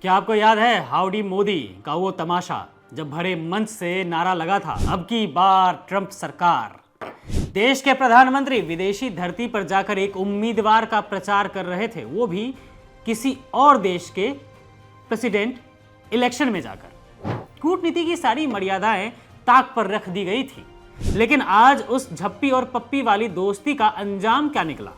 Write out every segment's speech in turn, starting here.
क्या आपको याद है हाउडी मोदी का वो तमाशा जब भरे मंच से नारा लगा था, अब की बार ट्रंप सरकार। देश के प्रधानमंत्री विदेशी धरती पर जाकर एक उम्मीदवार का प्रचार कर रहे थे, वो भी किसी और देश के प्रेसिडेंट इलेक्शन में जाकर। कूटनीति की सारी मर्यादाएं ताक पर रख दी गई थी, लेकिन आज उस झप्पी और पप्पी वाली दोस्ती का अंजाम क्या निकला।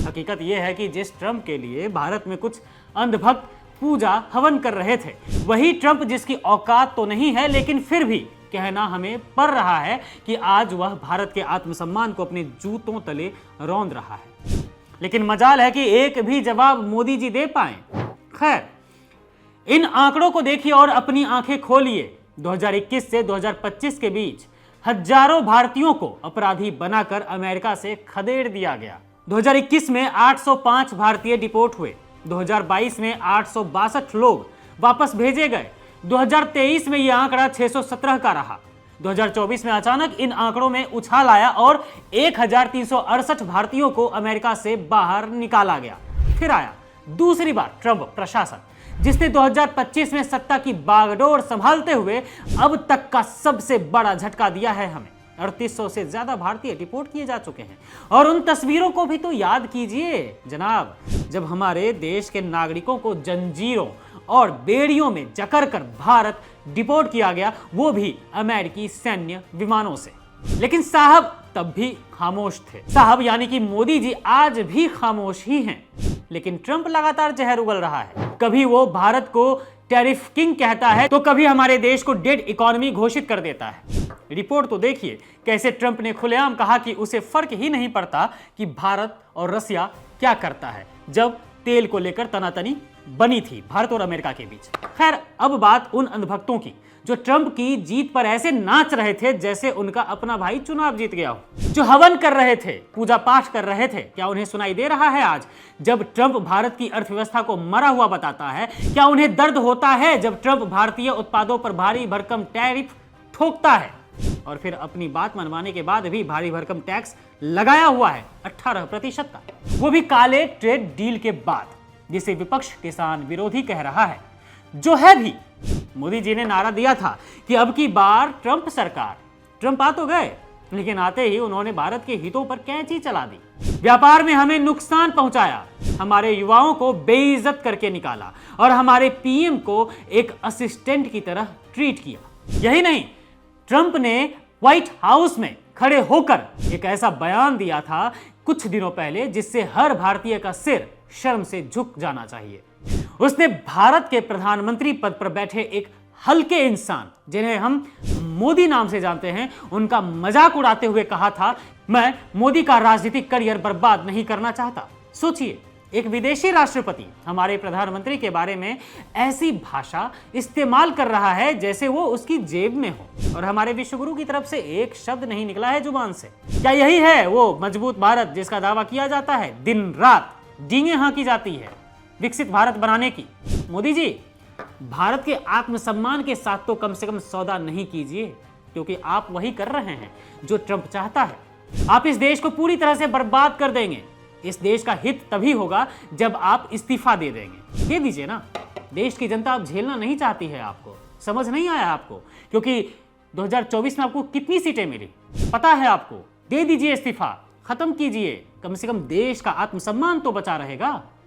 हकीकत यह है कि जिस ट्रंप के लिए भारत में कुछ अंधभक्त पूजा हवन कर रहे थे, वही ट्रंप जिसकी औकात तो नहीं है, लेकिन फिर भी कहना हमें पड़ रहा है कि आज वह भारत के आत्मसम्मान को अपने जूतों तले रौंद रहा है। लेकिन मजाल है कि एक भी जवाब मोदी जी दे पाए। खैर, इन आंकड़ों को देखिए और अपनी आंखें खोलिए। 2021 से 2025 के बीच हजारों भारतीयों को अपराधी बनाकर अमेरिका से खदेड़ दिया गया। 2021 में 805 भारतीय डिपोर्ट हुए, 2022 में 862 लोग वापस भेजे गए, 2023 में यह आंकड़ा 617 का रहा। 2024 में अचानक इन आंकड़ों में उछाल आया और 1368 भारतीयों को अमेरिका से बाहर निकाला गया। फिर आया दूसरी बार ट्रंप प्रशासन, जिसने 2025 में सत्ता की बागडोर संभालते हुए अब तक का सबसे बड़ा झटका दिया है हमें। 3800 से ज्यादा भारतीय डिपोर्ट किए जा चुके हैं। और उन तस्वीरों को भी तो याद कीजिए जनाब, जब हमारे देश के नागरिकों को जंजीरों और बेड़ियों में जकड़ कर भारत डिपोर्ट किया गया, वो भी अमेरिकी सैन्य विमानों से। लेकिन साहब तब भी खामोश थे। साहब यानी कि मोदी जी आज भी खामोश ही हैं। लेकिन ट्रंप लगातार जहर उगल रहा है। कभी वो भारत को टैरिफ किंग कहता है, तो कभी हमारे देश को डेड इकोनॉमी घोषित कर देता है। रिपोर्ट तो देखिए कैसे ट्रंप ने खुलेआम कहा कि उसे फर्क ही नहीं पड़ता कि भारत और रसिया क्या करता है, जब तेल को लेकर तनातनी बनी थी भारत और अमेरिका के बीच। खैर, अब बात उन अंधभक्तों की जो ट्रंप की जीत पर ऐसे नाच रहे थे जैसे उनका अपना भाई चुनाव जीत गया हो, जो हवन कर रहे थे, पूजा पाठ कर रहे थे। क्या उन्हें सुनाई दे रहा है आज जब ट्रंप भारत की अर्थव्यवस्था को मरा हुआ बताता है? क्या उन्हें दर्द होता है जब ट्रंप भारतीय उत्पादों पर भारी भरकम टैरिफ ठोकता है और फिर अपनी बात मनवाने के बाद भी भारी भरकम टैक्स लगाया हुआ है 18% का, वो भी काले ट्रेड डील के बाद, जिसे विपक्ष किसान विरोधी कह रहा है, जो है भी। मोदी जी ने नारा दिया था कि अब की बार ट्रंप सरकार। ट्रंप आ तो गए, लेकिन आते ही उन्होंने भारत के हितों पर कैंची चला दी। व्यापार में हमें नुकसान पहुंचाया, हमारे युवाओं को बेइज्जत करके निकाला और हमारे पीएम को एक असिस्टेंट की तरह ट्रीट किया। यही नहीं, ट्रंप ने व्हाइट हाउस में खड़े होकर एक ऐसा बयान दिया था कुछ दिनों पहले जिससे हर भारतीय का सिर शर्म से झुक जाना चाहिए। उसने भारत के प्रधानमंत्री पद पर बैठे एक हल्के इंसान, जिन्हें हम मोदी नाम से जानते हैं, उनका मजाक उड़ाते हुए कहा था, मैं मोदी का राजनीतिक करियर बर्बाद नहीं करना चाहता। सोचिए, एक विदेशी राष्ट्रपति हमारे प्रधानमंत्री के बारे में ऐसी भाषा इस्तेमाल कर रहा है जैसे वो उसकी जेब में हो, और हमारे विश्वगुरु की तरफ से एक शब्द नहीं निकला है जुबान से। क्या यही है वो मजबूत भारत जिसका दावा किया जाता है, दिन रात डींगे हाँकी जाती है विकसित भारत बनाने की? मोदी जी, भारत के आत्मसम्मान के साथ तो कम से कम सौदा नहीं कीजिए, क्योंकि आप वही कर रहे हैं जो ट्रंप चाहता है। आप इस देश को पूरी तरह से बर्बाद कर देंगे। इस देश का हित तभी होगा जब आप इस्तीफा दे देंगे। दे दीजिए ना, देश की जनता अब झेलना नहीं चाहती है आपको। समझ नहीं आया आपको? क्योंकि 2024 में आपको कितनी सीटें मिली पता है आपको। दे दीजिए इस्तीफा, खत्म कीजिए, कम से कम देश का आत्मसम्मान तो बचा रहेगा।